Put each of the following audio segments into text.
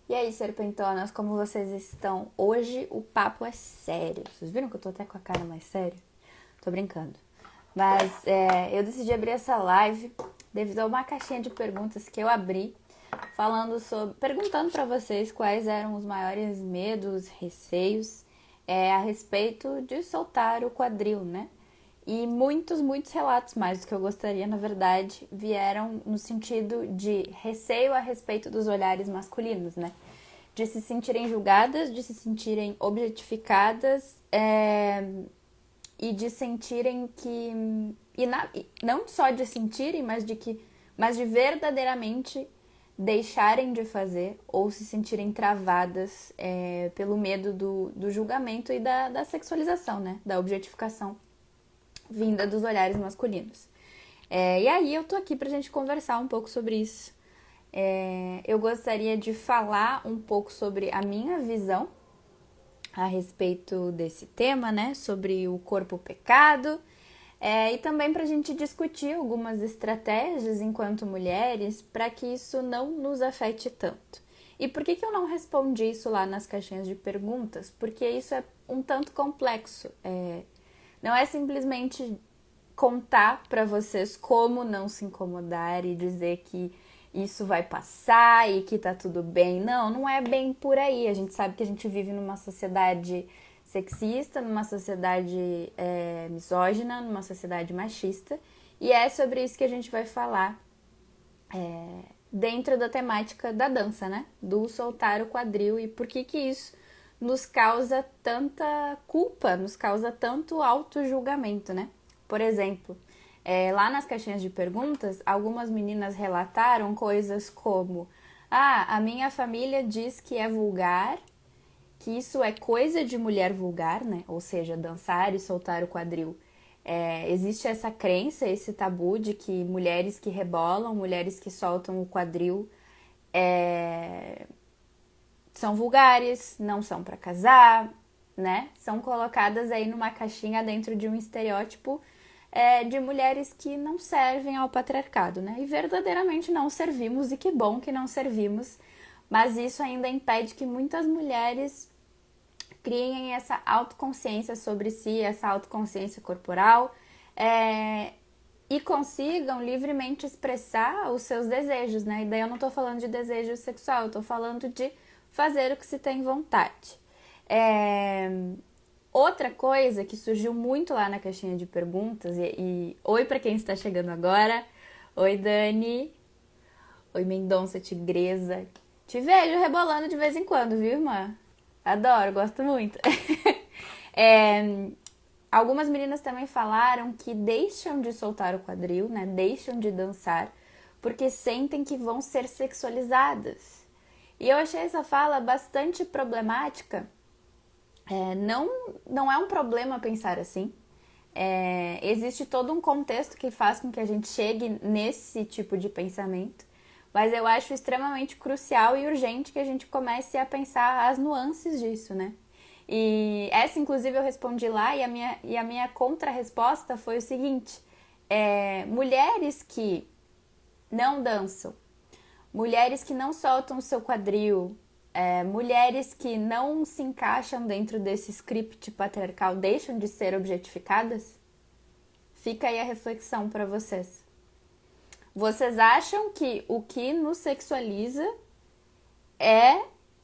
E aí, serpentonas, como vocês estão? Hoje o papo é sério. Vocês viram que eu tô até com a cara mais séria? Tô brincando. Mas eu decidi abrir essa live devido a uma caixinha de perguntas que eu abri, perguntando pra vocês quais eram os maiores medos, receios a respeito de soltar o quadril, né? E muitos relatos, mais do que eu gostaria, na verdade, vieram no sentido de receio a respeito dos olhares masculinos, né? De se sentirem julgadas, de se sentirem objetificadas e de sentirem que. Não só de sentirem, mas de verdadeiramente deixarem de fazer ou se sentirem travadas pelo medo do julgamento e da sexualização, né? Da objetificação vinda dos olhares masculinos. E aí eu tô aqui pra gente conversar um pouco sobre isso. Eu gostaria de falar um pouco sobre a minha visão a respeito desse tema, né? Sobre o corpo pecado. E também para a gente discutir algumas estratégias enquanto mulheres para que isso não nos afete tanto. E por que eu não respondi isso lá nas caixinhas de perguntas? Porque isso é um tanto complexo. Não é simplesmente contar para vocês como não se incomodar e dizer que isso vai passar e que tá tudo bem. Não, não é bem por aí. A gente sabe que a gente vive numa sociedade sexista, numa sociedade misógina, numa sociedade machista. E é sobre isso que a gente vai falar dentro da temática da dança, né? Do soltar o quadril e por que isso nos causa tanta culpa, nos causa tanto auto-julgamento, né? Por exemplo, lá nas caixinhas de perguntas, algumas meninas relataram coisas como: a minha família diz que é vulgar, que isso é coisa de mulher vulgar, né? Ou seja, dançar e soltar o quadril. Existe essa crença, esse tabu de que mulheres que rebolam, mulheres que soltam o quadril são vulgares, não são para casar, né? São colocadas aí numa caixinha dentro de um estereótipo de mulheres que não servem ao patriarcado, né? E verdadeiramente não servimos, e que bom que não servimos, mas isso ainda impede que muitas mulheres criem essa autoconsciência sobre si, essa autoconsciência corporal, e consigam livremente expressar os seus desejos, né? E daí eu não tô falando de desejo sexual, eu tô falando de fazer o que se tem vontade. Outra coisa que surgiu muito lá na caixinha de perguntas, oi para quem está chegando agora, oi Dani, oi Mendonça Tigresa, te vejo rebolando de vez em quando, viu, irmã? Adoro, gosto muito. Algumas meninas também falaram que deixam de soltar o quadril, né? Deixam de dançar, porque sentem que vão ser sexualizadas. E eu achei essa fala bastante problemática. Não é um problema pensar assim. Existe todo um contexto que faz com que a gente chegue nesse tipo de pensamento. Mas eu acho extremamente crucial e urgente que a gente comece a pensar as nuances disso, né? E essa, inclusive, eu respondi lá e a minha contra-resposta foi o seguinte: mulheres que não dançam, mulheres que não soltam o seu quadril, mulheres que não se encaixam dentro desse script patriarcal deixam de ser objetificadas? Fica aí a reflexão para vocês. Vocês acham que o que nos sexualiza é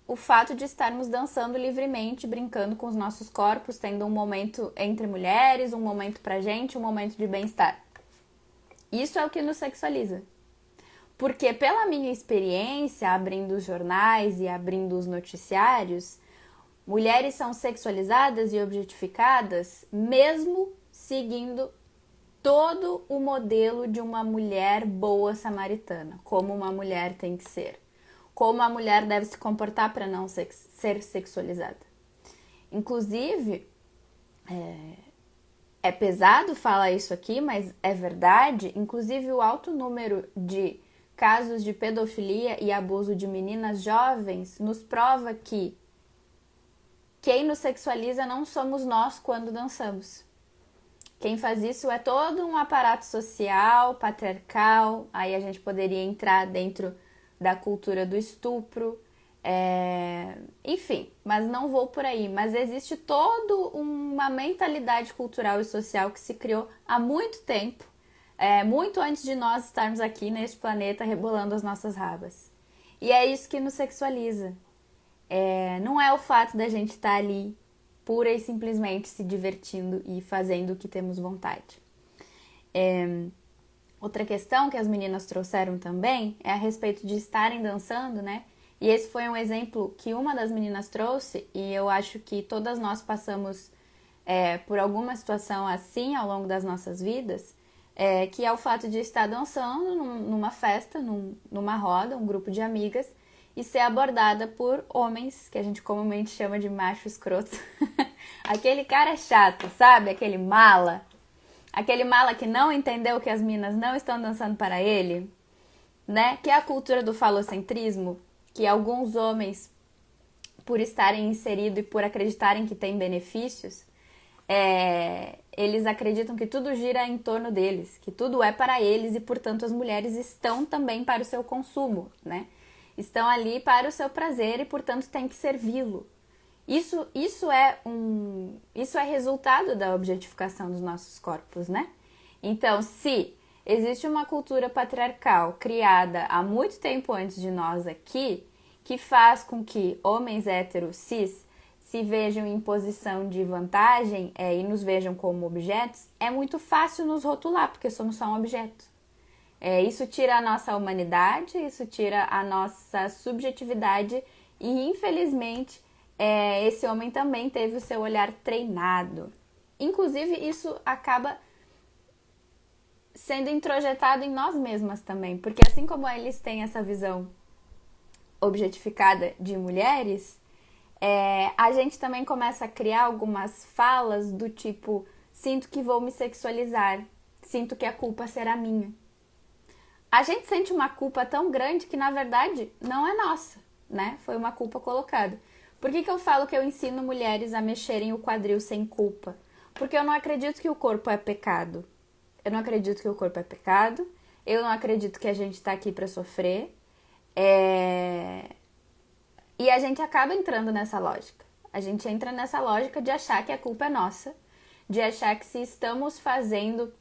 o fato de estarmos dançando livremente, brincando com os nossos corpos, tendo um momento entre mulheres, um momento pra gente, um momento de bem-estar? Isso é o que nos sexualiza. Porque pela minha experiência, abrindo os jornais e abrindo os noticiários, mulheres são sexualizadas e objetificadas mesmo seguindo todo o modelo de uma mulher boa samaritana, como uma mulher tem que ser, como a mulher deve se comportar para não ser sexualizada. Inclusive, é pesado falar isso aqui, mas é verdade. Inclusive, o alto número de casos de pedofilia e abuso de meninas jovens nos prova que quem nos sexualiza não somos nós quando dançamos. Quem faz isso é todo um aparato social, patriarcal. Aí a gente poderia entrar dentro da cultura do estupro, Enfim, mas não vou por aí. Mas existe toda uma mentalidade cultural e social que se criou há muito tempo, muito antes de nós estarmos aqui neste planeta rebolando as nossas rabas. E é isso que nos sexualiza. Não é o fato da gente estar ali pura e simplesmente se divertindo e fazendo o que temos vontade. Outra questão que as meninas trouxeram também é a respeito de estarem dançando, né? E esse foi um exemplo que uma das meninas trouxe, e eu acho que todas nós passamos por alguma situação assim ao longo das nossas vidas, que é o fato de estar dançando numa festa, numa roda, um grupo de amigas, e ser abordada por homens, que a gente comumente chama de macho escroto. Aquele cara chato, sabe? Aquele mala que não entendeu que as minas não estão dançando para ele, né? Que é a cultura do falocentrismo, que alguns homens, por estarem inseridos e por acreditarem que tem benefícios, eles acreditam que tudo gira em torno deles, que tudo é para eles e, portanto, as mulheres estão também para o seu consumo, né? Estão ali para o seu prazer e, portanto, tem que servi-lo. Isso é resultado da objetificação dos nossos corpos, né? Então, se existe uma cultura patriarcal criada há muito tempo antes de nós aqui, que faz com que homens héteros cis se vejam em posição de vantagem e nos vejam como objetos, é muito fácil nos rotular, porque somos só um objeto. Isso tira a nossa humanidade, isso tira a nossa subjetividade e, infelizmente, esse homem também teve o seu olhar treinado. Inclusive, isso acaba sendo introjetado em nós mesmas também, porque assim como eles têm essa visão objetificada de mulheres, a gente também começa a criar algumas falas do tipo: sinto que vou me sexualizar, sinto que a culpa será minha. A gente sente uma culpa tão grande que, na verdade, não é nossa, né? Foi uma culpa colocada. Por que eu falo que eu ensino mulheres a mexerem o quadril sem culpa? Porque eu não acredito que o corpo é pecado. Eu não acredito que o corpo é pecado. Eu não acredito que a gente tá aqui pra sofrer. E a gente acaba entrando nessa lógica. A gente entra nessa lógica de achar que a culpa é nossa. De achar que se estamos fazendo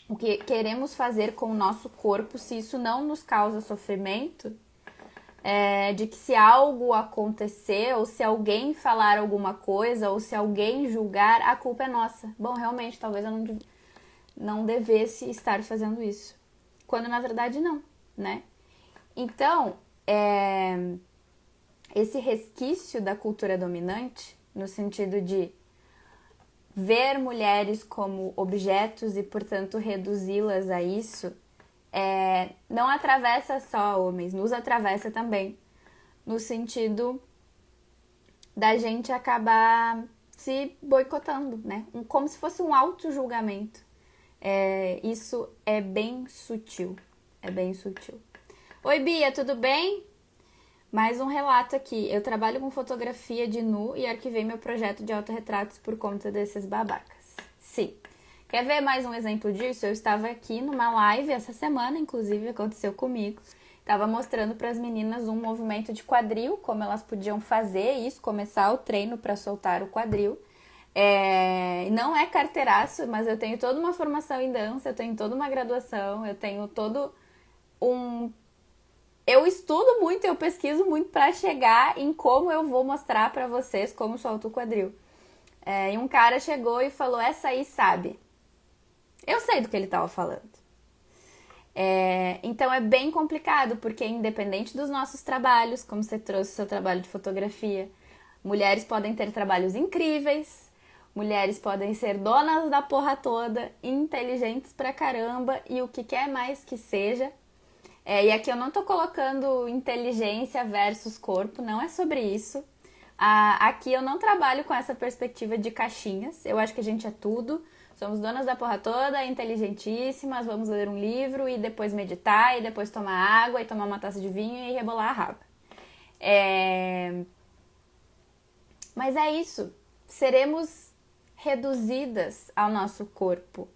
o que queremos fazer com o nosso corpo, se isso não nos causa sofrimento, de que se algo acontecer, ou se alguém falar alguma coisa, ou se alguém julgar, a culpa é nossa. Bom, realmente, talvez eu não devesse estar fazendo isso. Quando, na verdade, não, né? Então, esse resquício da cultura dominante, no sentido de ver mulheres como objetos e, portanto, reduzi-las a isso, não atravessa só homens, nos atravessa também, no sentido da gente acabar se boicotando, né? Como se fosse um auto-julgamento. Isso é bem sutil, Oi, Bia, tudo bem? Mais um relato aqui. Eu trabalho com fotografia de nu e arquivei meu projeto de autorretratos por conta desses babacas. Sim. Quer ver mais um exemplo disso? Eu estava aqui numa live essa semana, inclusive, aconteceu comigo. Estava mostrando para as meninas um movimento de quadril, como elas podiam fazer isso, começar o treino para soltar o quadril. Não é carteiraço, mas eu tenho toda uma formação em dança, eu tenho toda uma graduação, eu tenho todo eu estudo muito, eu pesquiso muito para chegar em como eu vou mostrar para vocês como solto o quadril. E um cara chegou e falou: essa aí sabe. Eu sei do que ele estava falando. Então é bem complicado, porque independente dos nossos trabalhos, como você trouxe o seu trabalho de fotografia, mulheres podem ter trabalhos incríveis, mulheres podem ser donas da porra toda, inteligentes pra caramba e o que quer mais que seja. E aqui eu não tô colocando inteligência versus corpo, não é sobre isso. Aqui eu não trabalho com essa perspectiva de caixinhas, eu acho que a gente é tudo. Somos donas da porra toda, inteligentíssimas, vamos ler um livro e depois meditar, e depois tomar água, e tomar uma taça de vinho e rebolar a raba. Mas é isso, seremos reduzidas ao nosso corpo.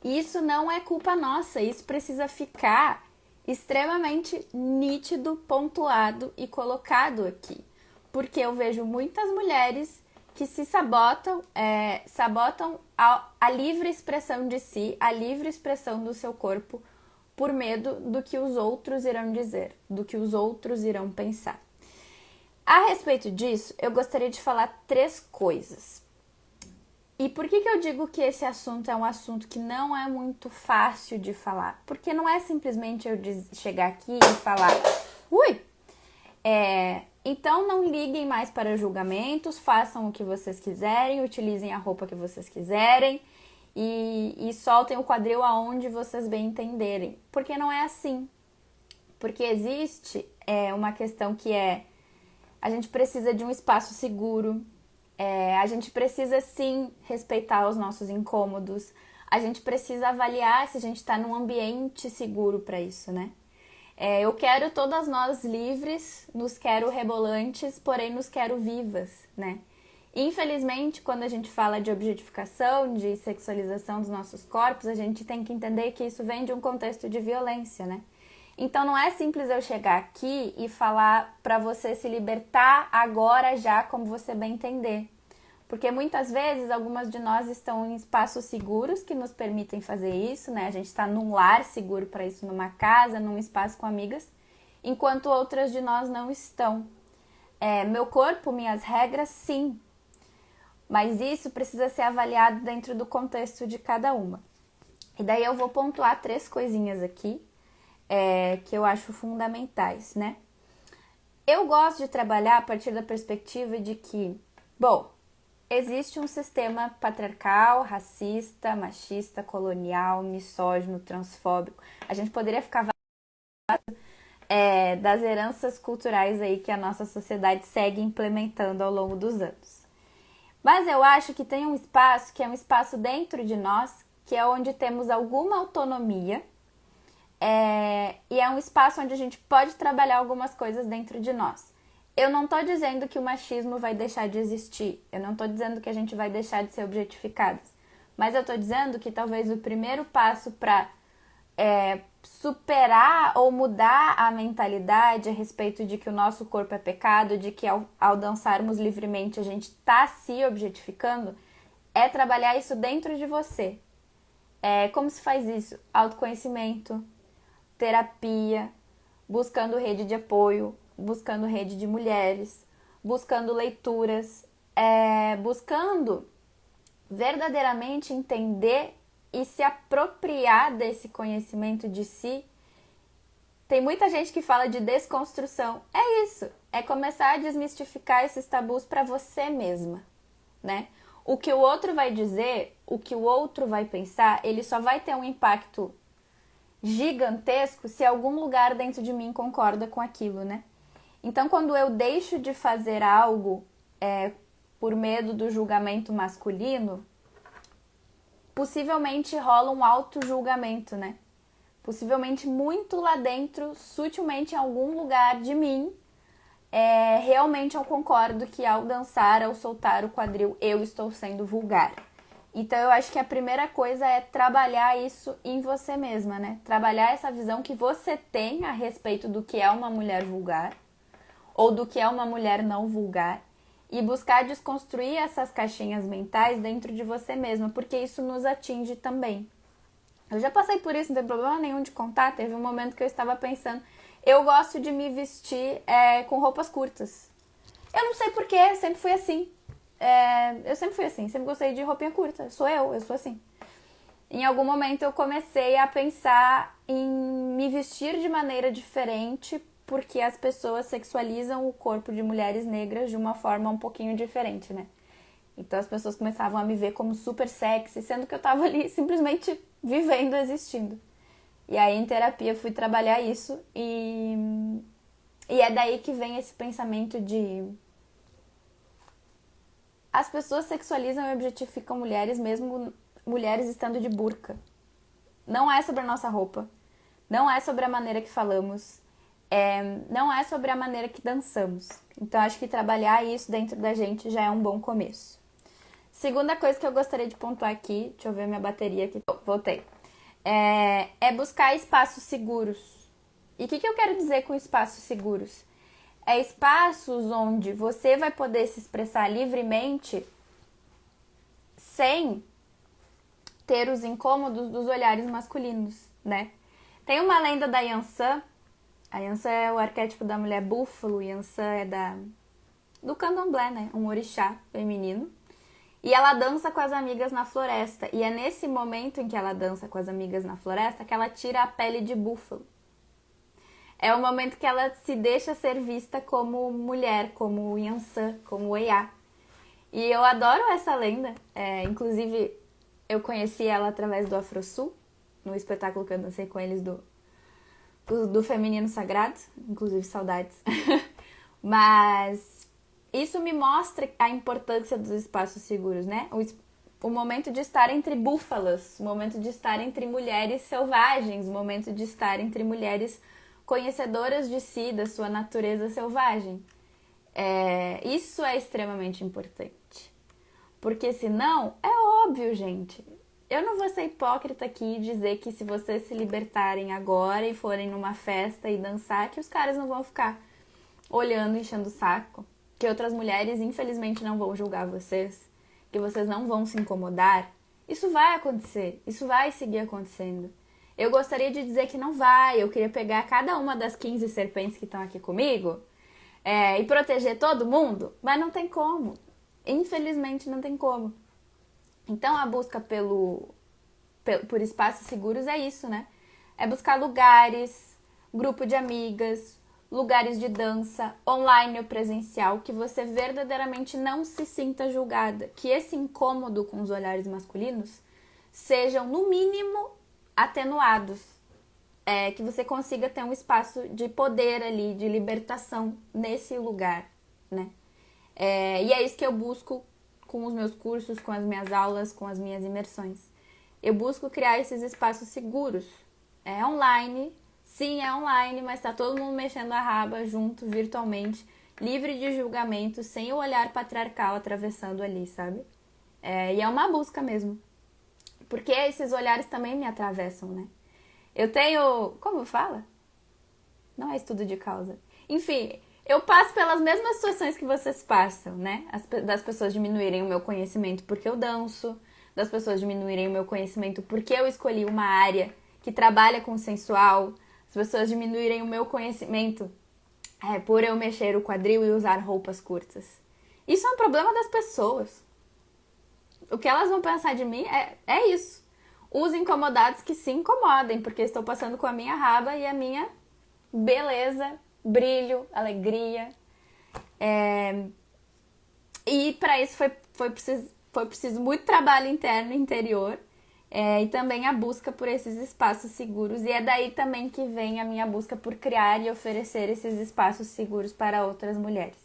E isso não é culpa nossa, isso precisa ficar extremamente nítido, pontuado e colocado aqui. Porque eu vejo muitas mulheres que se sabotam, sabotam a livre expressão de si, a livre expressão do seu corpo, por medo do que os outros irão dizer, do que os outros irão pensar. A respeito disso, eu gostaria de falar 3 coisas. E por que eu digo que esse assunto é um assunto que não é muito fácil de falar? Porque não é simplesmente eu chegar aqui e falar, então não liguem mais para julgamentos, façam o que vocês quiserem, utilizem a roupa que vocês quiserem e soltem o quadril aonde vocês bem entenderem. Porque não é assim. Porque existe uma questão que a gente precisa de um espaço seguro, a gente precisa sim respeitar os nossos incômodos, a gente precisa avaliar se a gente está num ambiente seguro para isso, né? Eu quero todas nós livres, nos quero rebolantes, porém nos quero vivas, né? Infelizmente, quando a gente fala de objetificação, de sexualização dos nossos corpos, a gente tem que entender que isso vem de um contexto de violência, né? Então não é simples eu chegar aqui e falar para você se libertar agora já, como você bem entender. Porque muitas vezes algumas de nós estão em espaços seguros que nos permitem fazer isso, né? A gente está num lar seguro para isso, numa casa, num espaço com amigas, enquanto outras de nós não estão. Meu corpo, minhas regras, sim. Mas isso precisa ser avaliado dentro do contexto de cada uma. E daí eu vou pontuar 3 coisinhas aqui, que eu acho fundamentais, né? Eu gosto de trabalhar a partir da perspectiva de que, existe um sistema patriarcal, racista, machista, colonial, misógino, transfóbico. A gente poderia ficar das heranças culturais aí que a nossa sociedade segue implementando ao longo dos anos. Mas eu acho que tem um espaço que é um espaço dentro de nós, que é onde temos alguma autonomia, e é um espaço onde a gente pode trabalhar algumas coisas dentro de nós. Eu não tô dizendo que o machismo vai deixar de existir, eu não tô dizendo que a gente vai deixar de ser objetificadas, mas eu tô dizendo que talvez o primeiro passo para superar ou mudar a mentalidade a respeito de que o nosso corpo é pecado, de que ao dançarmos livremente a gente tá se objetificando, é trabalhar isso dentro de você. Como se faz isso? Autoconhecimento, terapia, buscando rede de apoio, buscando rede de mulheres, buscando leituras, buscando verdadeiramente entender e se apropriar desse conhecimento de si. Tem muita gente que fala de desconstrução. É isso, é começar a desmistificar esses tabus para você mesma, né? O que o outro vai dizer, o que o outro vai pensar, ele só vai ter um impacto gigantesco se algum lugar dentro de mim concorda com aquilo, né? Então, quando eu deixo de fazer algo por medo do julgamento masculino, possivelmente rola um auto-julgamento, né? Possivelmente muito lá dentro, sutilmente em algum lugar de mim, realmente eu concordo que ao dançar, ao soltar o quadril, eu estou sendo vulgar. Então eu acho que a primeira coisa é trabalhar isso em você mesma, né? Trabalhar essa visão que você tem a respeito do que é uma mulher vulgar ou do que é uma mulher não vulgar e buscar desconstruir essas caixinhas mentais dentro de você mesma, porque isso nos atinge também. Eu já passei por isso, não tem problema nenhum de contar. Teve um momento que eu estava pensando, eu gosto de me vestir com roupas curtas. Eu não sei porquê, sempre fui assim. Eu sempre fui assim, sempre gostei de roupinha curta. Eu sou assim. Em algum momento eu comecei a pensar em me vestir de maneira diferente, porque as pessoas sexualizam o corpo de mulheres negras de uma forma um pouquinho diferente, né? Então as pessoas começavam a me ver como super sexy, sendo que eu tava ali simplesmente vivendo, existindo. E aí em terapia fui trabalhar isso e é daí que vem esse pensamento de as pessoas sexualizam e objetificam mulheres, mesmo mulheres estando de burca. Não é sobre a nossa roupa, não é sobre a maneira que falamos, não é sobre a maneira que dançamos. Então acho que trabalhar isso dentro da gente já é um bom começo. Segunda coisa que eu gostaria de pontuar aqui, deixa eu ver minha bateria aqui, voltei, é buscar espaços seguros. E o que eu quero dizer com espaços seguros? É espaços onde você vai poder se expressar livremente sem ter os incômodos dos olhares masculinos, né? Tem uma lenda da Yansan. A Yansan é o arquétipo da mulher búfalo. Yansan é do candomblé, né? Um orixá feminino. E ela dança com as amigas na floresta. E é nesse momento em que ela dança com as amigas na floresta que ela tira a pele de búfalo. É o momento que ela se deixa ser vista como mulher, como Yansan, como Oiá. E eu adoro essa lenda. Inclusive, eu conheci ela através do Afrosul, no espetáculo que eu dancei com eles do Feminino Sagrado. Inclusive, saudades. Mas isso me mostra a importância dos espaços seguros, né? O momento de estar entre búfalas, o momento de estar entre mulheres selvagens, o momento de estar entre mulheres conhecedoras de si, da sua natureza selvagem. Isso é extremamente importante. Porque senão, é óbvio, gente. Eu não vou ser hipócrita aqui e dizer que se vocês se libertarem agora e forem numa festa e dançar, que os caras não vão ficar olhando, enchendo o saco. Que outras mulheres, infelizmente, não vão julgar vocês. Que vocês não vão se incomodar. Isso vai acontecer. Isso vai seguir acontecendo. Eu gostaria de dizer que não vai. Eu queria pegar cada uma das 15 serpentes que estão aqui comigo e proteger todo mundo. Mas não tem como. Infelizmente, não tem como. Então, a busca por espaços seguros é isso, né? É buscar lugares, grupo de amigas, lugares de dança, online ou presencial, que você verdadeiramente não se sinta julgada. Que esse incômodo com os olhares masculinos sejam, no mínimo, atenuados. Que você consiga ter um espaço de poder ali, de libertação nesse lugar, né? E é isso que eu busco com os meus cursos, com as minhas aulas, com as minhas imersões. Eu busco criar esses espaços seguros. É online, sim, é online, mas tá todo mundo mexendo a raba junto, virtualmente, livre de julgamento, sem o olhar patriarcal atravessando ali, sabe? E é uma busca mesmo. Porque esses olhares também me atravessam, né? Eu tenho... Como fala? Não é estudo de causa. Enfim, eu passo pelas mesmas situações que vocês passam, né? Das pessoas diminuírem o meu conhecimento porque eu danço, das pessoas diminuírem o meu conhecimento porque eu escolhi uma área que trabalha com o sensual, as pessoas diminuírem o meu conhecimento por eu mexer o quadril e usar roupas curtas. Isso é um problema das pessoas. O que elas vão pensar de mim é isso. Os incomodados que se incomodem, porque estou passando com a minha raba e a minha beleza, brilho, alegria. E para isso foi preciso muito trabalho interno e interior. E também a busca por esses espaços seguros. E é daí também que vem a minha busca por criar e oferecer esses espaços seguros para outras mulheres.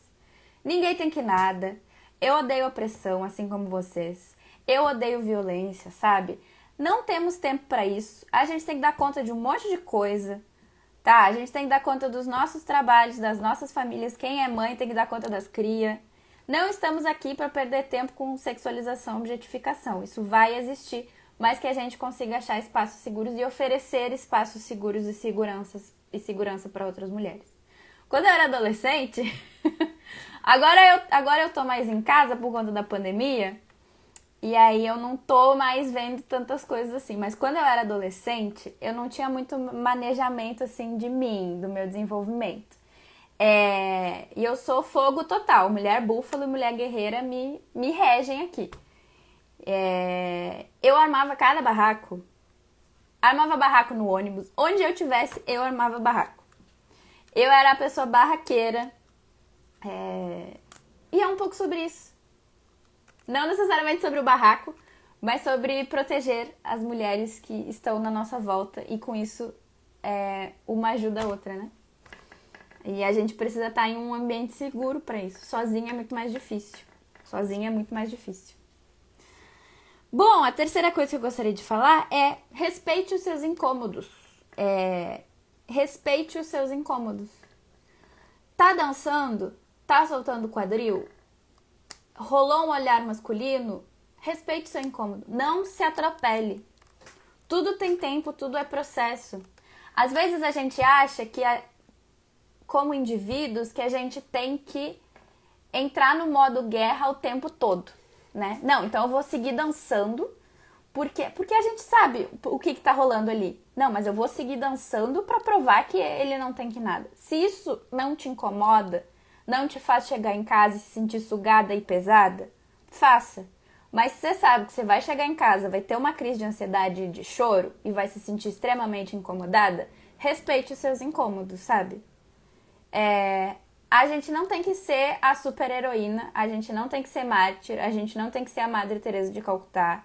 Ninguém tem que nada. Eu odeio opressão, assim como vocês. Eu odeio violência, sabe? Não temos tempo para isso. A gente tem que dar conta de um monte de coisa, tá? A gente tem que dar conta dos nossos trabalhos, das nossas famílias. Quem é mãe tem que dar conta das crias. Não estamos aqui para perder tempo com sexualização, objetificação. Isso vai existir, mas que a gente consiga achar espaços seguros e oferecer espaços seguros e segurança para outras mulheres. Quando eu era adolescente, agora eu tô mais em casa por conta da pandemia, e aí eu não tô mais vendo tantas coisas assim. Mas quando eu era adolescente, eu não tinha muito manejamento assim de mim, do meu desenvolvimento. E eu sou fogo total. Mulher búfalo e mulher guerreira me regem aqui. Eu armava cada barraco. Armava barraco no ônibus. Onde eu tivesse, eu armava barraco. Eu era a pessoa barraqueira. E é um pouco sobre isso. Não necessariamente sobre o barraco, mas sobre proteger as mulheres que estão na nossa volta. E com isso, uma ajuda a outra, né? E a gente precisa estar em um ambiente seguro para isso. Sozinha é muito mais difícil. Bom, a terceira coisa que eu gostaria de falar é respeite os seus incômodos. Respeite os seus incômodos. Tá dançando? Tá soltando o quadril? Rolou um olhar masculino? Respeite o seu incômodo. Não se atropele. Tudo tem tempo, tudo é processo. Às vezes a gente acha que, como indivíduos, que a gente tem que entrar no modo guerra o tempo todo, né? Não, então eu vou seguir dançando, porque a gente sabe o que tá rolando ali. Não, mas eu vou seguir dançando pra provar que ele não tem que nada. Se isso não te incomoda, não te faz chegar em casa e se sentir sugada e pesada, faça. Mas se você sabe que você vai chegar em casa, vai ter uma crise de ansiedade e de choro e vai se sentir extremamente incomodada, respeite os seus incômodos, sabe? A gente não tem que ser a super heroína, a gente não tem que ser mártir, a gente não tem que ser a Madre Teresa de Calcutá,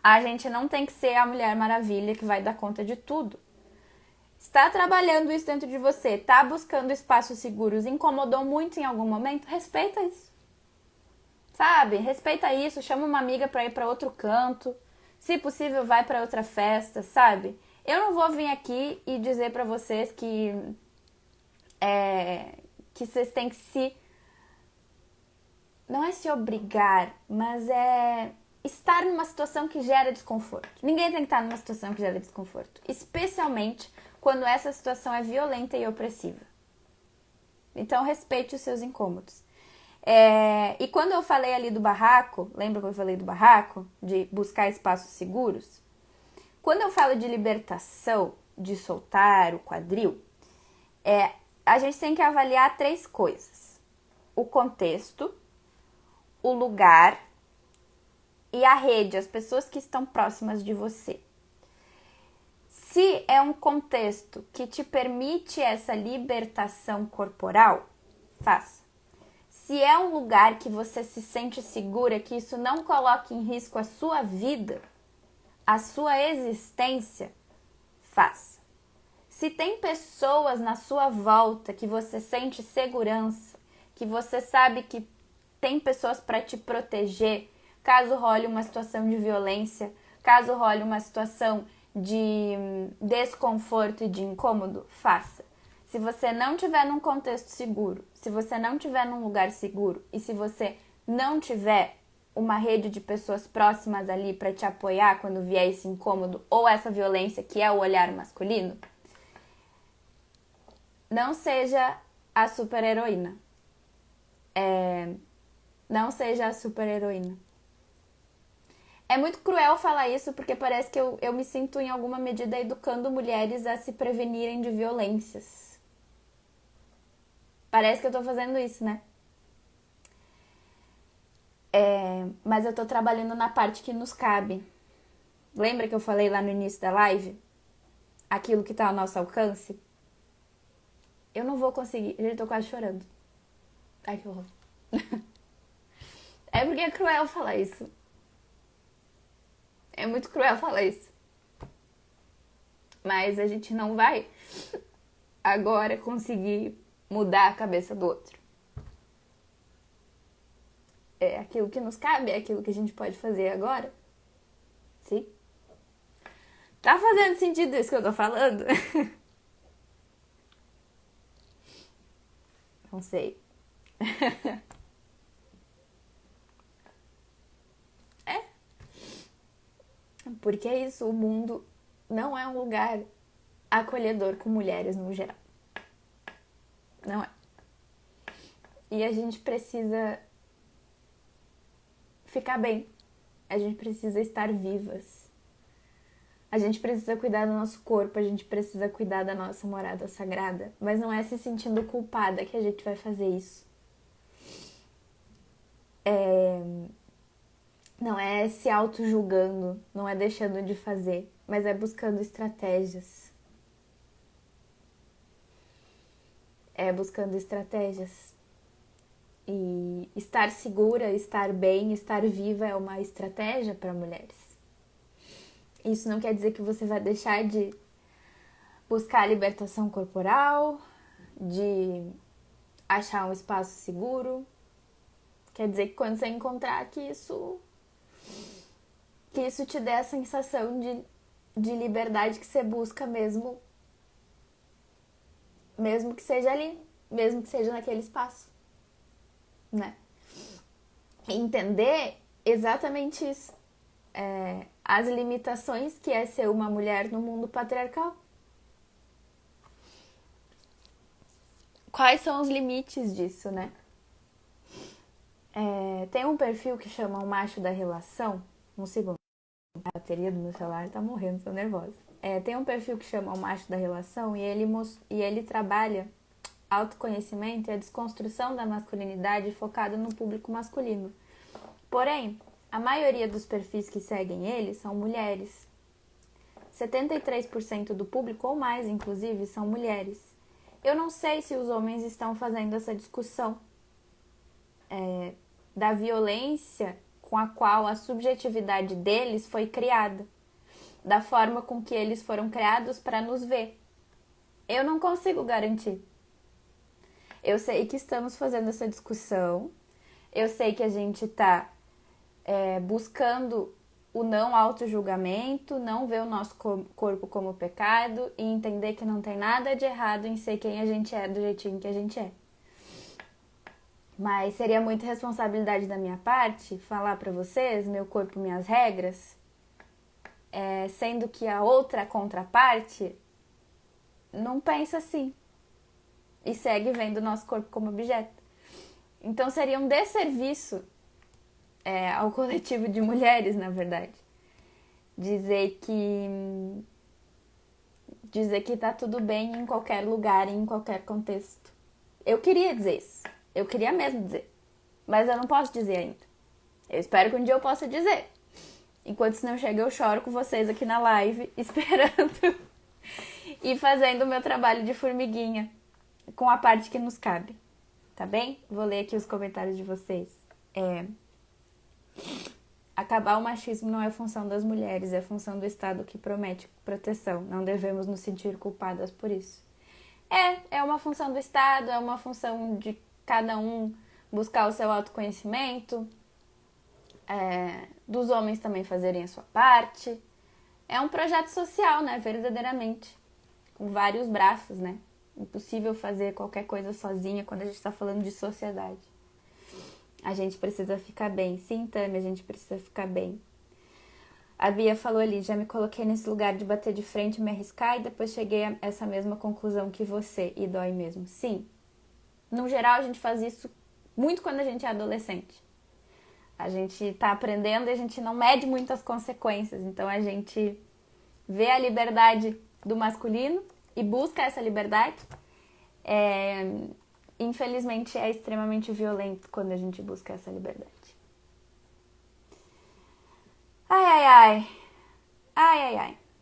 a gente não tem que ser a Mulher Maravilha que vai dar conta de tudo. Está trabalhando isso dentro de você, está buscando espaços seguros, incomodou muito em algum momento, respeita isso. Sabe? Respeita isso, chama uma amiga para ir para outro canto, se possível vai para outra festa, sabe? Eu não vou vir aqui e dizer para vocês que vocês têm que não é se obrigar, mas é estar numa situação que gera desconforto. Ninguém tem que estar numa situação que gera desconforto, especialmente quando essa situação é violenta e opressiva. Então, respeite os seus incômodos. E quando eu falei ali do barraco, lembra que eu falei do barraco? De buscar espaços seguros? Quando eu falo de libertação, de soltar o quadril, a gente tem que avaliar 3 coisas: o contexto, o lugar e a rede, as pessoas que estão próximas de você. Se é um contexto que te permite essa libertação corporal, faça. Se é um lugar que você se sente segura, que isso não coloque em risco a sua vida, a sua existência, faça. Se tem pessoas na sua volta que você sente segurança, que você sabe que tem pessoas para te proteger, caso role uma situação de violência, caso role uma situação de desconforto e de incômodo, faça. Se você não estiver num contexto seguro, se você não estiver num lugar seguro e se você não tiver uma rede de pessoas próximas ali para te apoiar quando vier esse incômodo ou essa violência que é o olhar masculino, não seja a super heroína. Não seja a super heroína. É muito cruel falar isso porque parece que eu me sinto em alguma medida educando mulheres a se prevenirem de violências. Parece que eu tô fazendo isso, né? Mas eu tô trabalhando na parte que nos cabe. Lembra que eu falei lá no início da live? Aquilo que tá ao nosso alcance? Eu não vou conseguir. Eu já tô quase chorando. Ai, que horror. É porque é cruel falar isso. É muito cruel falar isso. Mas a gente não vai agora conseguir mudar a cabeça do outro. É aquilo que nos cabe, é aquilo que a gente pode fazer agora. Sim? Tá fazendo sentido isso que eu tô falando? Não sei. Porque é isso, o mundo não é um lugar acolhedor com mulheres no geral. Não é. E a gente precisa ficar bem. A gente precisa estar vivas. A gente precisa cuidar do nosso corpo, a gente precisa cuidar da nossa morada sagrada. Mas não é se sentindo culpada que a gente vai fazer isso. Não é se auto-julgando, não é deixando de fazer, mas é buscando estratégias. Buscando estratégias. E estar segura, estar bem, estar viva é uma estratégia para mulheres. Isso não quer dizer que você vai deixar de buscar a libertação corporal, de achar um espaço seguro. Quer dizer que quando você encontrar que isso te dê a sensação de liberdade que você busca mesmo que seja ali, mesmo que seja naquele espaço, né? Entender exatamente isso. As limitações que é ser uma mulher no mundo patriarcal. quais são os limites disso, né? Tem um perfil que chama o macho da relação. Um segundo. A bateria do meu celular tá morrendo, tô nervosa. Tem um perfil que chama o macho da relação e ele trabalha autoconhecimento e a desconstrução da masculinidade focado no público masculino. Porém, a maioria dos perfis que seguem ele são mulheres. 73% do público, ou mais inclusive, são mulheres. Eu não sei se os homens estão fazendo essa discussão da violência com a qual a subjetividade deles foi criada, da forma com que eles foram criados para nos ver. Eu não consigo garantir. Eu sei que estamos fazendo essa discussão, eu sei que a gente está buscando o não auto-julgamento, não ver o nosso corpo como pecado e entender que não tem nada de errado em ser quem a gente é, do jeitinho que a gente é. Mas seria muita responsabilidade da minha parte falar pra vocês, meu corpo, minhas regras, sendo que a outra contraparte não pensa assim e segue vendo o nosso corpo como objeto. Então seria um desserviço ao coletivo de mulheres, na verdade, dizer que tá tudo bem em qualquer lugar, em qualquer contexto. Eu queria dizer isso. Eu queria mesmo dizer. Mas eu não posso dizer ainda. Eu espero que um dia eu possa dizer. Enquanto isso não chega, eu choro com vocês aqui na live, esperando e fazendo o meu trabalho de formiguinha com a parte que nos cabe. Tá bem? Vou ler aqui os comentários de vocês. Acabar o machismo não é função das mulheres, é função do Estado que promete proteção. Não devemos nos sentir culpadas por isso. É uma função do Estado, é uma função de cada um buscar o seu autoconhecimento, dos homens também fazerem a sua parte. É um projeto social, né, verdadeiramente, com vários braços, né? Impossível fazer qualquer coisa sozinha quando a gente está falando de sociedade. A gente precisa ficar bem. Sim, Tami, a gente precisa ficar bem. A Bia falou ali, já me coloquei nesse lugar de bater de frente, me arriscar e depois cheguei a essa mesma conclusão que você e dói mesmo. Sim. No geral, a gente faz isso muito quando a gente é adolescente. A gente tá aprendendo e a gente não mede muito as consequências. Então, a gente vê a liberdade do masculino e busca essa liberdade. Infelizmente, é extremamente violento quando a gente busca essa liberdade. Ai.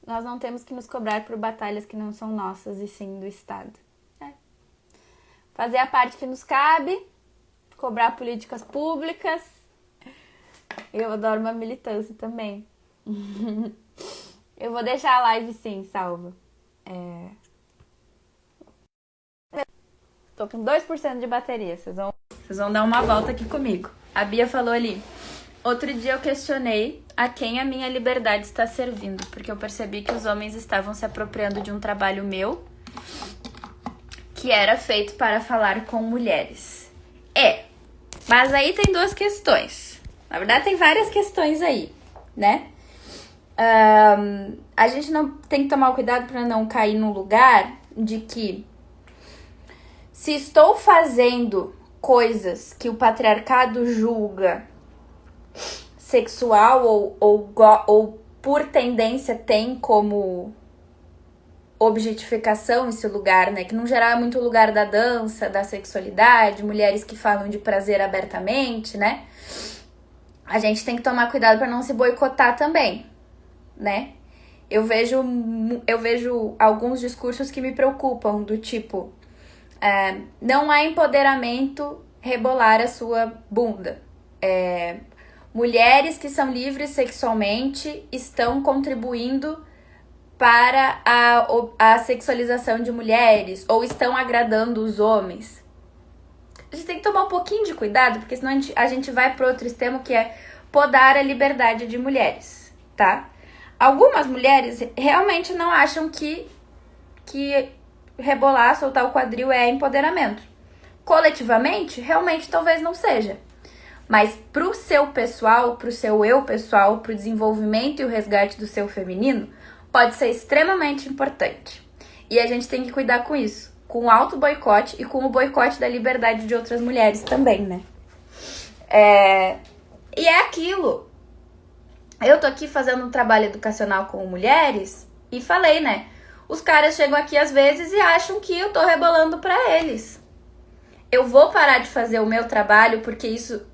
Nós não temos que nos cobrar por batalhas que não são nossas e sim do Estado. Fazer a parte que nos cabe, cobrar políticas públicas. Eu adoro uma militância também. Eu vou deixar a live sim, salva. Tô com 2% de bateria, vocês vão dar uma volta aqui comigo. A Bia falou ali, outro dia eu questionei a quem a minha liberdade está servindo, porque eu percebi que os homens estavam se apropriando de um trabalho meu, que era feito para falar com mulheres. Mas aí tem duas questões. Na verdade, tem várias questões aí, né? A gente não tem que tomar cuidado para não cair num lugar de que se estou fazendo coisas que o patriarcado julga sexual ou por tendência tem como objetificação esse lugar, né? Que no geral é muito o lugar da dança, da sexualidade, mulheres que falam de prazer abertamente, né? A gente tem que tomar cuidado para não se boicotar também, né? Eu vejo alguns discursos que me preocupam, do tipo, não há empoderamento rebolar a sua bunda. Mulheres que são livres sexualmente estão contribuindo para a sexualização de mulheres ou estão agradando os homens. A gente tem que tomar um pouquinho de cuidado, porque senão a gente vai para outro extremo, que é podar a liberdade de mulheres, tá? Algumas mulheres realmente não acham que rebolar, soltar o quadril é empoderamento. Coletivamente, realmente talvez não seja. Mas pro seu pessoal, pro seu eu pessoal, pro desenvolvimento e o resgate do seu feminino, pode ser extremamente importante. E a gente tem que cuidar com isso. com o auto-boicote e com o boicote da liberdade de outras mulheres também, né? E é aquilo. Eu tô aqui fazendo um trabalho educacional com mulheres e falei, né? Os caras chegam aqui às vezes e acham que eu tô rebolando pra eles. Eu vou parar de fazer o meu trabalho porque isso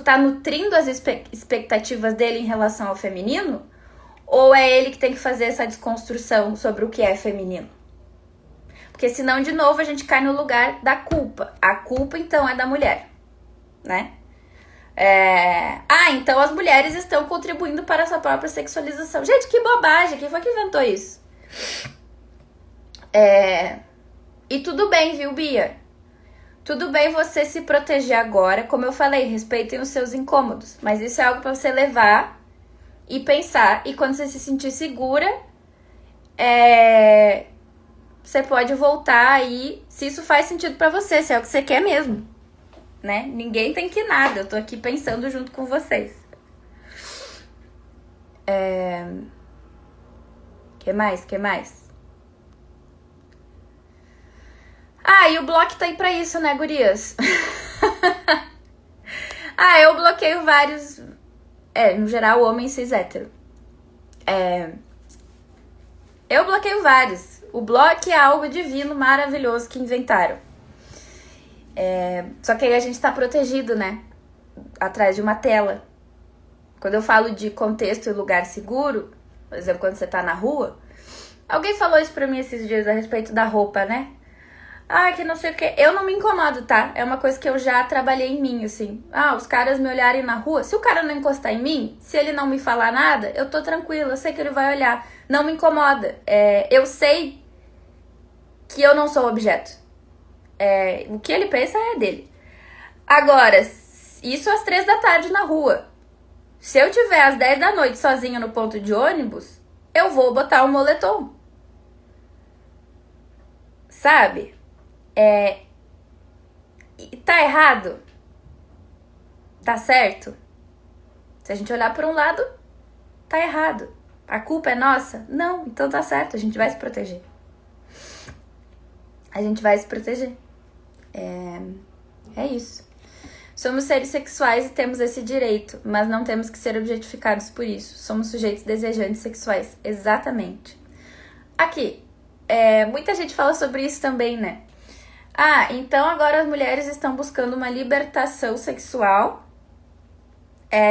tá nutrindo as expectativas dele em relação ao feminino? Ou é ele que tem que fazer essa desconstrução sobre o que é feminino? Porque senão, de novo, a gente cai no lugar da culpa. A culpa, então, é da mulher, né? Então as mulheres estão contribuindo para a sua própria sexualização. Gente, que bobagem! Quem foi que inventou isso? E tudo bem, viu, Bia? Tudo bem você se proteger agora. Como eu falei, respeitem os seus incômodos. Mas isso é algo para você levar e pensar. E quando você se sentir segura, você pode voltar aí, se isso faz sentido pra você, se é o que você quer mesmo, né? Ninguém tem que nada, eu tô aqui pensando junto com vocês. Que mais? E o bloco tá aí pra isso, né, gurias? Eu bloqueio vários, no geral, homem cis hétero. Eu bloqueio vários. O bloco é algo divino, maravilhoso que inventaram. Só que aí a gente tá protegido, né? Atrás de uma tela. Quando eu falo de contexto e lugar seguro, por exemplo, quando você tá na rua, alguém falou isso pra mim esses dias a respeito da roupa, né? Que não sei o que. Eu não me incomodo, tá? É uma coisa que eu já trabalhei em mim, assim. Os caras me olharem na rua, se o cara não encostar em mim, se ele não me falar nada, eu tô tranquila, eu sei que ele vai olhar. Não me incomoda. Eu sei que eu não sou objeto. O que ele pensa é dele. Agora, isso às 3 da tarde na rua. Se eu tiver às 10 da noite sozinha no ponto de ônibus, eu vou botar um moletom. Sabe? Tá errado? Tá certo? Se a gente olhar por um lado, tá errado. A culpa é nossa? Não, então tá certo, a gente vai se proteger. A gente vai se proteger. É isso. Somos seres sexuais e temos esse direito, mas não temos que ser objetificados por isso. Somos sujeitos desejantes sexuais. Exatamente. Aqui, muita gente fala sobre isso também, né? Então agora as mulheres estão buscando uma libertação sexual,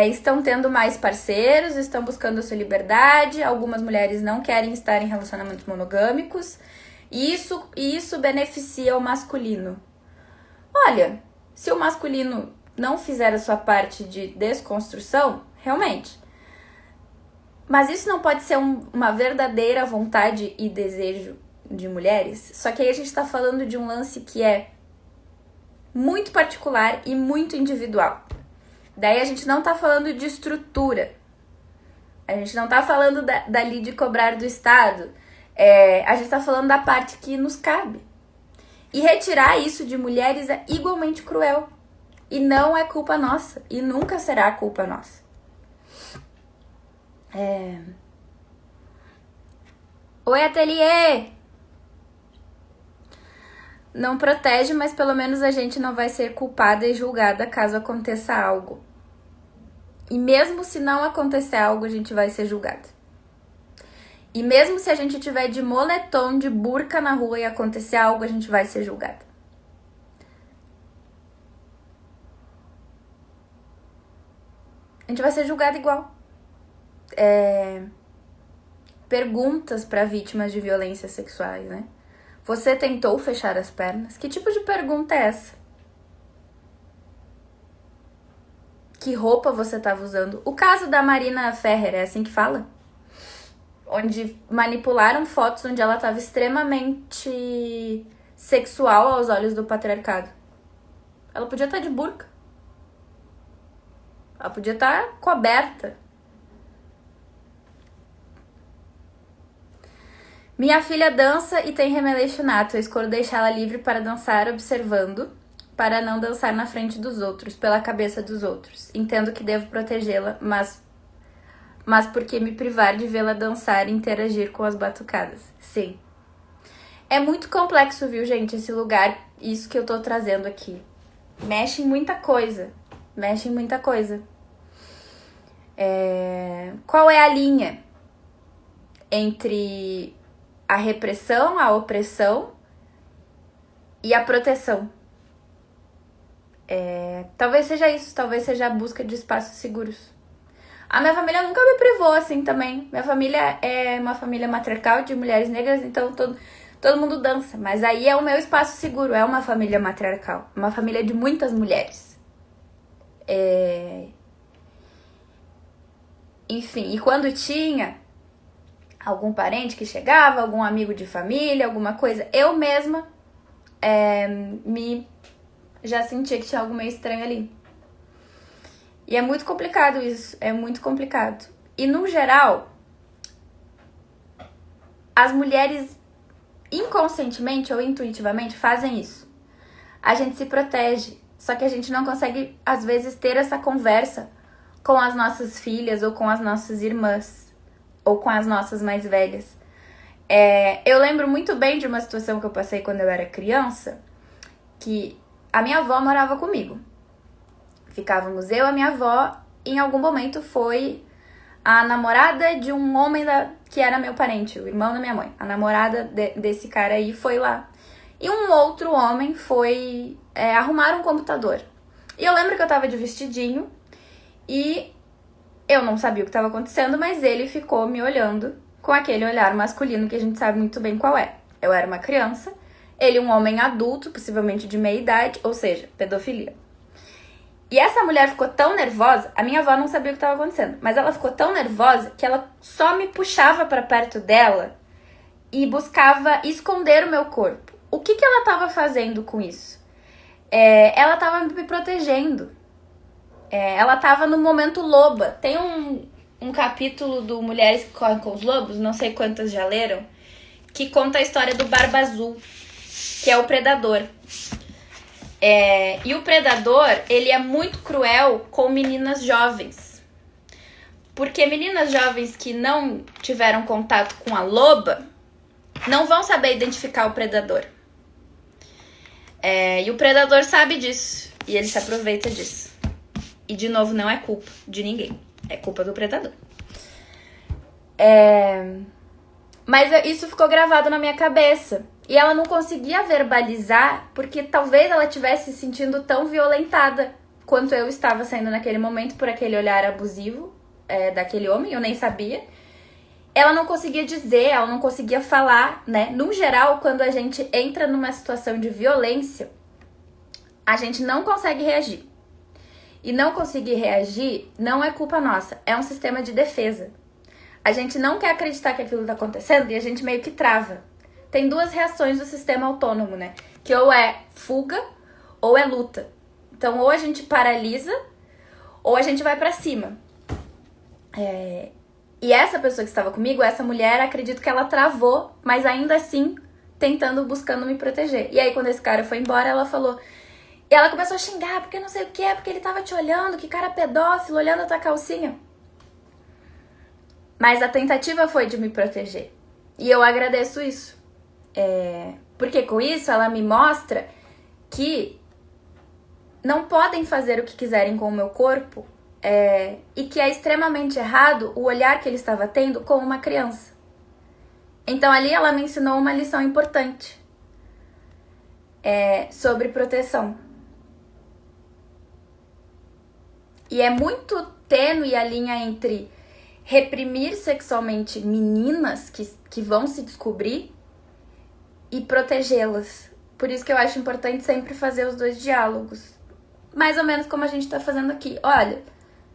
estão tendo mais parceiros, estão buscando a sua liberdade, algumas mulheres não querem estar em relacionamentos monogâmicos, e isso beneficia o masculino. Olha, se o masculino não fizer a sua parte de desconstrução, realmente. Mas isso não pode ser uma verdadeira vontade e desejo de mulheres? Só que aí a gente tá falando de um lance que é muito particular e muito individual. Daí a gente não tá falando de estrutura. A gente não tá falando dali de cobrar do Estado. A gente tá falando da parte que nos cabe. E retirar isso de mulheres é igualmente cruel. E não é culpa nossa. E nunca será culpa nossa. Oi, ateliê! Não protege, mas pelo menos a gente não vai ser culpada e julgada caso aconteça algo. E mesmo se não acontecer algo, a gente vai ser julgada. E mesmo se a gente tiver de moletom, de burca na rua e acontecer algo, a gente vai ser julgada. A gente vai ser julgada igual. Perguntas para vítimas de violências sexuais, né? Você tentou fechar as pernas? Que tipo de pergunta é essa? Que roupa você estava usando? O caso da Marina Ferrer, é assim que fala? Onde manipularam fotos onde ela estava extremamente sexual aos olhos do patriarcado. Ela podia estar de burca. Ela podia estar coberta. Minha filha dança e tem remeleixo nato. Eu escolho deixá-la livre para dançar observando, para não dançar na frente dos outros, pela cabeça dos outros. Entendo que devo protegê-la, mas por que me privar de vê-la dançar e interagir com as batucadas? Sim. É muito complexo, viu, gente, esse lugar, isso que eu tô trazendo aqui. Mexe em muita coisa. Mexe em muita coisa. Qual é a linha entre a repressão, a opressão e a proteção? Talvez seja isso, talvez seja a busca de espaços seguros. A minha família nunca me privou assim também. Minha família é uma família matriarcal de mulheres negras, então todo mundo dança. Mas aí é o meu espaço seguro, é uma família matriarcal. Uma família de muitas mulheres. Enfim, e quando tinha algum parente que chegava, algum amigo de família, alguma coisa, eu mesma já sentia que tinha algo meio estranho ali. E é muito complicado isso, é muito complicado. E no geral, as mulheres inconscientemente ou intuitivamente fazem isso. A gente se protege, só que a gente não consegue, às vezes, ter essa conversa com as nossas filhas ou com as nossas irmãs ou com as nossas mais velhas. Eu lembro muito bem de uma situação que eu passei quando eu era criança, que a minha avó morava comigo. Ficávamos eu e a minha avó, e em algum momento foi a namorada de um homem que era meu parente, o irmão da minha mãe. A namorada desse cara aí foi lá. E um outro homem foi arrumar um computador. E eu lembro que eu tava de vestidinho e eu não sabia o que estava acontecendo, mas ele ficou me olhando com aquele olhar masculino que a gente sabe muito bem qual é. Eu era uma criança, ele um homem adulto, possivelmente de meia idade, ou seja, pedofilia. E essa mulher ficou tão nervosa, a minha avó não sabia o que estava acontecendo, mas ela ficou tão nervosa que ela só me puxava para perto dela e buscava esconder o meu corpo. O que ela estava fazendo com isso? Ela estava me protegendo. Ela estava no momento loba. Tem um capítulo do Mulheres que Correm com os Lobos, não sei quantas já leram, que conta a história do Barba Azul, que é o predador. E o predador, ele é muito cruel com meninas jovens. Porque meninas jovens que não tiveram contato com a loba não vão saber identificar o predador. E o predador sabe disso. E ele se aproveita disso. E, de novo, não é culpa de ninguém. É culpa do predador. Mas isso ficou gravado na minha cabeça. E ela não conseguia verbalizar, porque talvez ela estivesse se sentindo tão violentada quanto eu estava sendo naquele momento por aquele olhar abusivo daquele homem, eu nem sabia. Ela não conseguia dizer, ela não conseguia falar, né? No geral, quando a gente entra numa situação de violência, a gente não consegue reagir. E não conseguir reagir não é culpa nossa, é um sistema de defesa. A gente não quer acreditar que aquilo está acontecendo e a gente meio que trava. Tem duas reações do sistema autônomo, né? Que ou é fuga ou é luta. Então, ou a gente paralisa ou a gente vai pra cima. E essa pessoa que estava comigo, essa mulher, acredito que ela travou, mas ainda assim buscando me proteger. E aí, quando esse cara foi embora, ela falou... E ela começou a xingar, porque não sei o que, porque ele tava te olhando, que cara pedófilo, olhando a tua calcinha. Mas a tentativa foi de me proteger. E eu agradeço isso. Porque com isso ela me mostra que não podem fazer o que quiserem com o meu corpo e que é extremamente errado o olhar que ele estava tendo com uma criança. Então ali ela me ensinou uma lição importante sobre proteção. E é muito tênue a linha entre reprimir sexualmente meninas que vão se descobrir e protegê-las. Por isso que eu acho importante sempre fazer os dois diálogos. Mais ou menos como a gente tá fazendo aqui. Olha,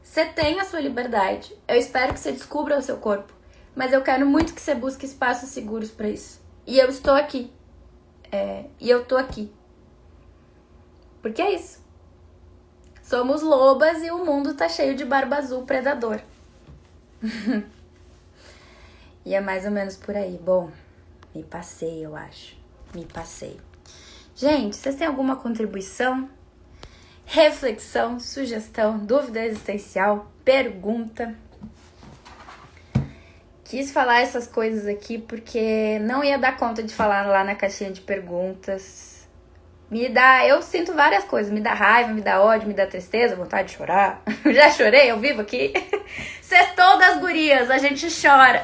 você tem a sua liberdade. Eu espero que você descubra o seu corpo. Mas eu quero muito que você busque espaços seguros pra isso. E eu estou aqui. E eu tô aqui. Porque é isso. Somos lobas e o mundo tá cheio de barba azul predador. E é mais ou menos por aí. Bom, me passei, eu acho. Me passei. Gente, vocês têm alguma contribuição? Reflexão, sugestão, dúvida existencial, pergunta? quis falar essas coisas aqui porque não ia dar conta de falar lá na caixinha de perguntas. Eu sinto várias coisas, me dá raiva, me dá ódio, me dá tristeza, vontade de chorar. Já chorei ao vivo aqui. Sextou das gurias, a gente chora.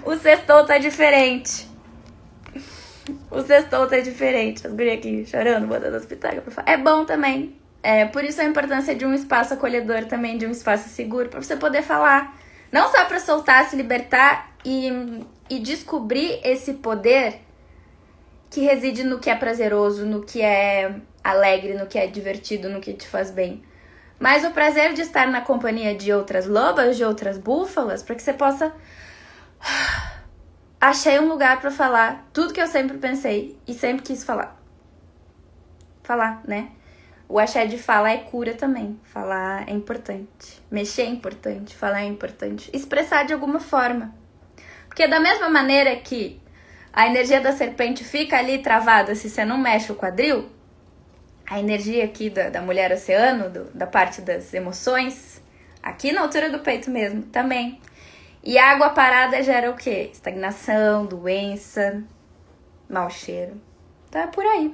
O sextou tá diferente. O sextou tá diferente. As gurias aqui chorando, botando as pitacas pra falar. É bom também. Por isso a importância de um espaço acolhedor também, de um espaço seguro, pra você poder falar. Não só pra soltar, se libertar e descobrir esse poder que reside no que é prazeroso, no que é alegre, no que é divertido, no que te faz bem. Mas o prazer de estar na companhia de outras lobas, de outras búfalas, pra que você possa... Achei um lugar pra falar tudo que eu sempre pensei e sempre quis falar. Falar, né? O axé de falar é cura também. Falar é importante. Mexer é importante. Falar é importante. Expressar de alguma forma. Porque da mesma maneira que a energia da serpente fica ali travada se você não mexe o quadril, a energia aqui da mulher oceano, da parte das emoções, aqui na altura do peito mesmo, também. E a água parada gera o quê? Estagnação, doença, mau cheiro. Então é por aí.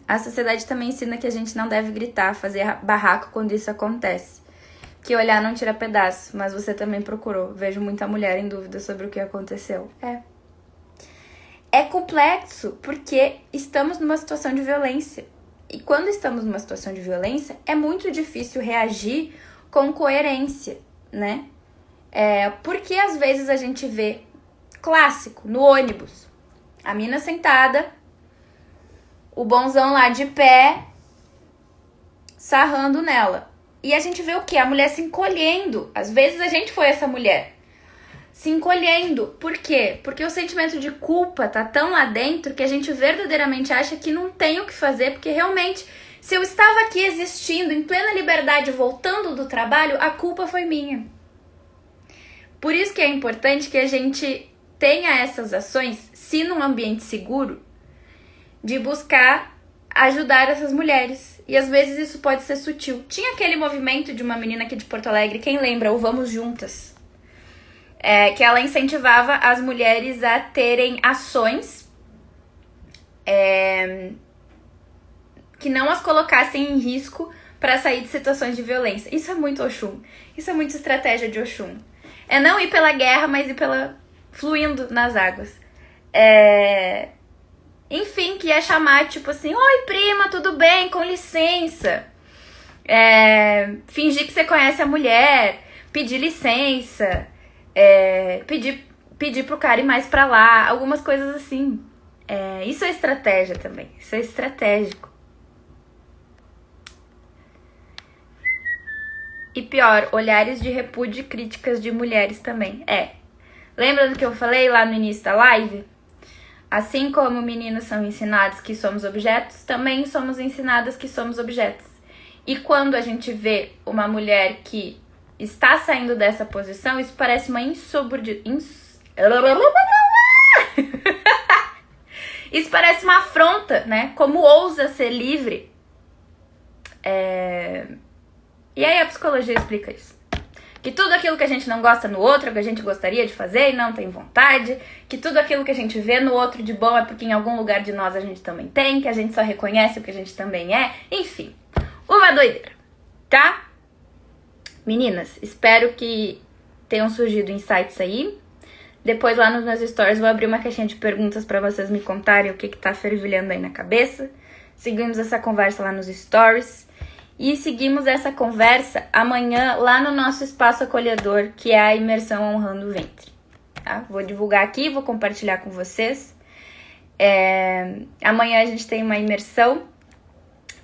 A sociedade também ensina que a gente não deve gritar, fazer barraco quando isso acontece. Que olhar não tira pedaço, mas você também procurou. Vejo muita mulher em dúvida sobre o que aconteceu. É complexo, porque estamos numa situação de violência. E quando estamos numa situação de violência, é muito difícil reagir com coerência, né? Porque às vezes a gente vê, clássico, no ônibus, a mina sentada, o bonzão lá de pé, sarrando nela. E a gente vê o quê? A mulher se encolhendo. Às vezes a gente foi essa mulher. Se encolhendo. Por quê? Porque o sentimento de culpa tá tão lá dentro que a gente verdadeiramente acha que não tem o que fazer, porque realmente, se eu estava aqui existindo, em plena liberdade, voltando do trabalho, a culpa foi minha. Por isso que é importante que a gente tenha essas ações, se num ambiente seguro, de buscar ajudar essas mulheres. E às vezes isso pode ser sutil. Tinha aquele movimento de uma menina aqui de Porto Alegre, quem lembra? O Vamos Juntas. Que ela incentivava as mulheres a terem ações que não as colocassem em risco para sair de situações de violência. Isso é muito Oxum. Isso é muito estratégia de Oxum. É não ir pela guerra, mas ir fluindo nas águas. Enfim, que é chamar, tipo assim, oi prima, tudo bem, com licença. Fingir que você conhece a mulher, pedir licença, pedir pro cara ir mais pra lá, algumas coisas assim. Isso é estratégia também, isso é estratégico. E pior, olhares de repúdio e críticas de mulheres também. Lembra do que eu falei lá no início da live? Assim como meninos são ensinados que somos objetos, também somos ensinadas que somos objetos. E quando a gente vê uma mulher que está saindo dessa posição, isso parece uma Isso parece uma afronta, né? Como ousa ser livre? E aí a psicologia explica isso. Que tudo aquilo que a gente não gosta no outro é o que a gente gostaria de fazer e não tem vontade. Que tudo aquilo que a gente vê no outro de bom é porque em algum lugar de nós a gente também tem. Que a gente só reconhece o que a gente também é. Enfim, uma doideira, tá? Meninas, espero que tenham surgido insights aí. Depois lá nos meus stories vou abrir uma caixinha de perguntas pra vocês me contarem o que tá fervilhando aí na cabeça. Seguimos essa conversa lá nos stories. E seguimos essa conversa amanhã lá no nosso espaço acolhedor, que é a imersão honrando o ventre. Tá? Vou divulgar aqui, vou compartilhar com vocês. Amanhã a gente tem uma imersão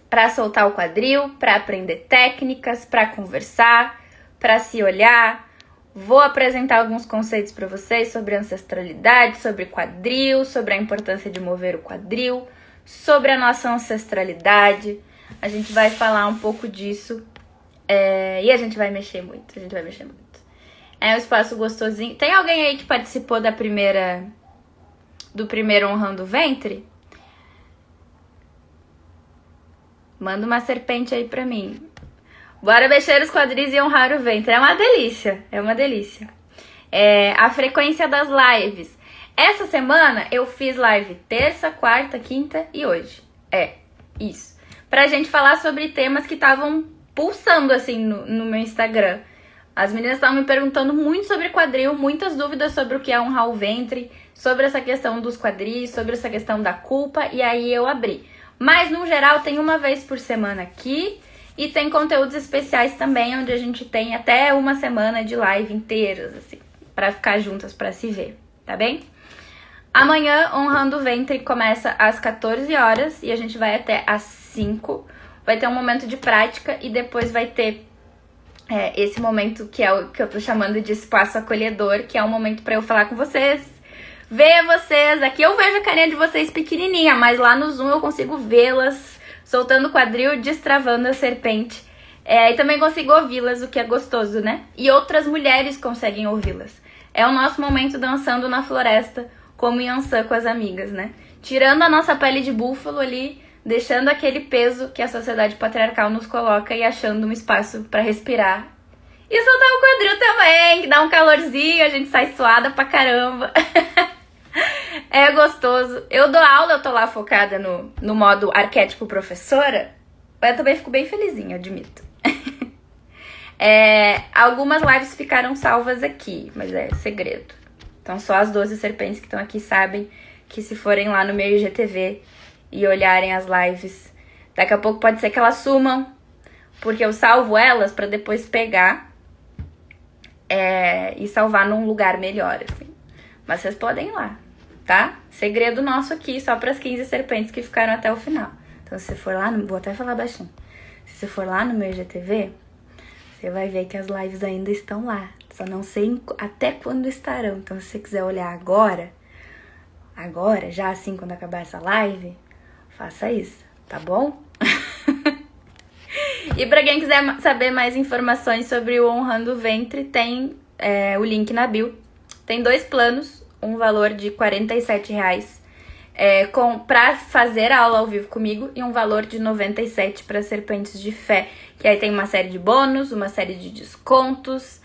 para soltar o quadril, para aprender técnicas, para conversar, para se olhar. Vou apresentar alguns conceitos para vocês sobre ancestralidade, sobre quadril, sobre a importância de mover o quadril, sobre a nossa ancestralidade. A gente vai falar um pouco disso e a gente vai mexer muito, É um espaço gostosinho. Tem alguém aí que participou do primeiro honrando o ventre? Manda uma serpente aí pra mim. Bora mexer os quadris e honrar o ventre. É uma delícia, é uma delícia. A frequência das lives. Essa semana eu fiz live terça, quarta, quinta e hoje. Isso. Pra gente falar sobre temas que estavam pulsando assim no meu Instagram. As meninas estavam me perguntando muito sobre quadril, muitas dúvidas sobre o que é honrar o ventre, sobre essa questão dos quadris, sobre essa questão da culpa, e aí eu abri. Mas, no geral, tem uma vez por semana aqui, e tem conteúdos especiais também, onde a gente tem até uma semana de live inteiras, assim, pra ficar juntas, pra se ver, tá bem? Amanhã, Honrando o Ventre começa às 14 horas, e a gente vai até às 5. Vai ter um momento de prática, e depois vai ter esse momento que é o que eu tô chamando de espaço acolhedor, que é um momento pra eu falar com vocês, ver vocês. Aqui eu vejo a carinha de vocês pequenininha, mas lá no Zoom eu consigo vê-las soltando o quadril, destravando a serpente. E também consigo ouvi-las, o que é gostoso, né? E outras mulheres conseguem ouvi-las. É o nosso momento dançando na floresta, como Yansan com as amigas, né? Tirando a nossa pele de búfalo ali, deixando aquele peso que a sociedade patriarcal nos coloca e achando um espaço pra respirar. E soltar o quadril também, que dá um calorzinho, a gente sai suada pra caramba. É gostoso. Eu dou aula, eu tô lá focada no modo arquétipo professora, mas eu também fico bem felizinha, admito. Algumas lives ficaram salvas aqui, mas é segredo. Então só as 12 serpentes que estão aqui sabem que se forem lá no meu IGTV e olharem as lives, daqui a pouco pode ser que elas sumam, porque eu salvo elas pra depois pegar e salvar num lugar melhor, assim. Mas vocês podem ir lá, tá? Segredo nosso aqui, só pras 15 serpentes que ficaram até o final. Então se você for lá, vou até falar baixinho. Se você for lá no meu IGTV, você vai ver que as lives ainda estão lá. Só não sei até quando estarão. Então se você quiser olhar agora, já assim, quando acabar essa live, faça isso, tá bom? E pra quem quiser saber mais informações sobre o Honrando o Ventre, tem o link na bio. Tem 2 planos, um valor de R$47 pra fazer a aula ao vivo comigo e um valor de R$97 para Serpentes de Fé. Que aí tem uma série de bônus, uma série de descontos.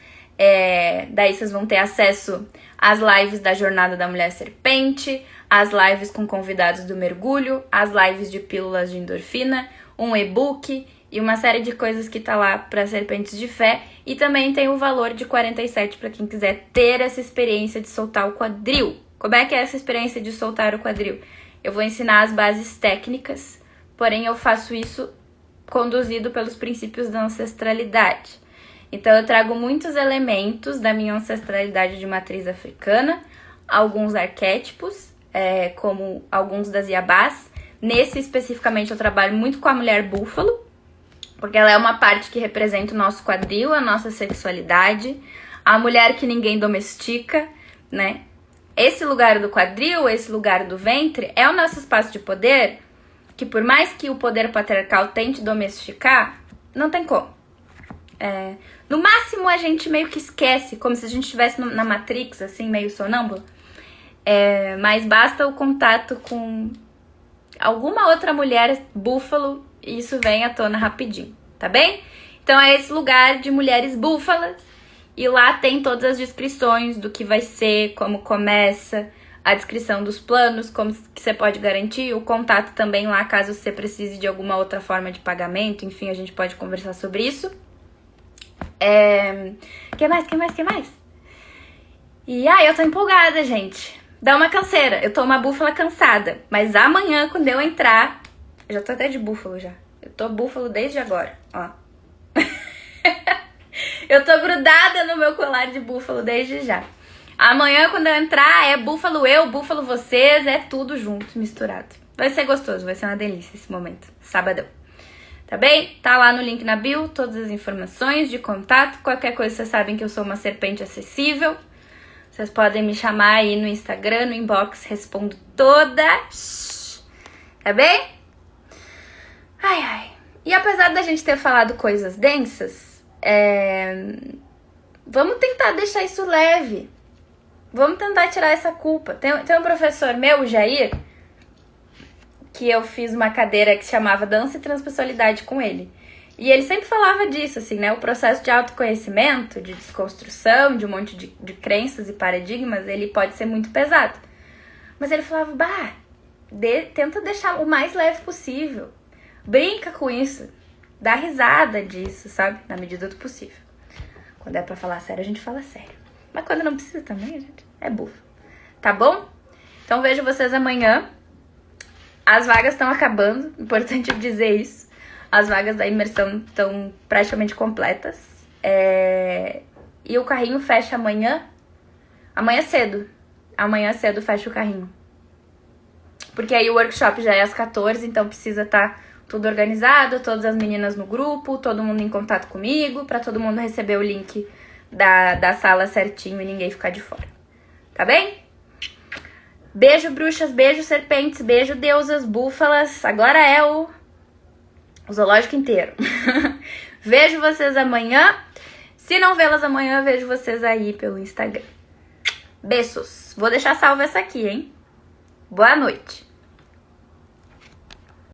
Daí vocês vão ter acesso às lives da Jornada da Mulher Serpente, as lives com convidados do mergulho, as lives de pílulas de endorfina, um e-book e uma série de coisas que tá lá para Serpentes de Fé. E também tem o valor de R$47 para quem quiser ter essa experiência de soltar o quadril. Como é que é essa experiência de soltar o quadril? Eu vou ensinar as bases técnicas, porém eu faço isso conduzido pelos princípios da ancestralidade. Então eu trago muitos elementos da minha ancestralidade de matriz africana, alguns arquétipos, como alguns das Iabás. Nesse especificamente eu trabalho muito com a mulher búfalo, porque ela é uma parte que representa o nosso quadril, a nossa sexualidade, a mulher que ninguém domestica, né? Esse lugar do quadril, esse lugar do ventre, é o nosso espaço de poder, que por mais que o poder patriarcal tente domesticar, não tem como. No máximo a gente meio que esquece, como se a gente estivesse na Matrix, assim, meio sonâmbulo. Mas basta o contato com alguma outra mulher búfalo e isso vem à tona rapidinho, tá bem? Então é esse lugar de mulheres búfalas e lá tem todas as descrições do que vai ser, como começa, a descrição dos planos, como que você pode garantir, o contato também lá caso você precise de alguma outra forma de pagamento, enfim, a gente pode conversar sobre isso. Que mais? E eu tô empolgada, gente. Dá uma canseira, eu tô uma búfala cansada. Mas amanhã, quando eu entrar... Eu já tô até de búfalo já. Eu tô búfalo desde agora, ó. Eu tô grudada no meu colar de búfalo desde já. Amanhã, quando eu entrar, é búfalo eu, búfalo vocês, é tudo junto, misturado. Vai ser gostoso, vai ser uma delícia esse momento. Sabadão. Tá bem? Tá lá no link na bio, todas as informações de contato. Qualquer coisa, vocês sabem que eu sou uma serpente acessível. Vocês podem me chamar aí no Instagram, no inbox, respondo todas. Tá bem? E apesar da gente ter falado coisas densas, vamos tentar deixar isso leve. Vamos tentar tirar essa culpa. Tem um professor meu, o Jair, que eu fiz uma cadeira que se chamava Dança e Transpessoalidade com ele. E ele sempre falava disso, assim, né? O processo de autoconhecimento, de desconstrução, de um monte de crenças e paradigmas, ele pode ser muito pesado. Mas ele falava, tenta deixar o mais leve possível. Brinca com isso. Dá risada disso, sabe? Na medida do possível. Quando é pra falar sério, a gente fala sério. Mas quando não precisa também, a gente é bufo. Tá bom? Então vejo vocês amanhã. As vagas estão acabando. Importante eu dizer isso. As vagas da imersão estão praticamente completas. E o carrinho fecha amanhã. Amanhã cedo. Amanhã cedo fecha o carrinho. Porque aí o workshop já é às 14, então precisa estar tudo organizado, todas as meninas no grupo, todo mundo em contato comigo, pra todo mundo receber o link da sala certinho e ninguém ficar de fora. Tá bem? Beijo, bruxas, beijo, serpentes, beijo, deusas, búfalas. Agora é o zoológico inteiro. Vejo vocês amanhã. Se não vê-las amanhã, vejo vocês aí pelo Instagram. Beijos. Vou deixar salva essa aqui, hein? Boa noite.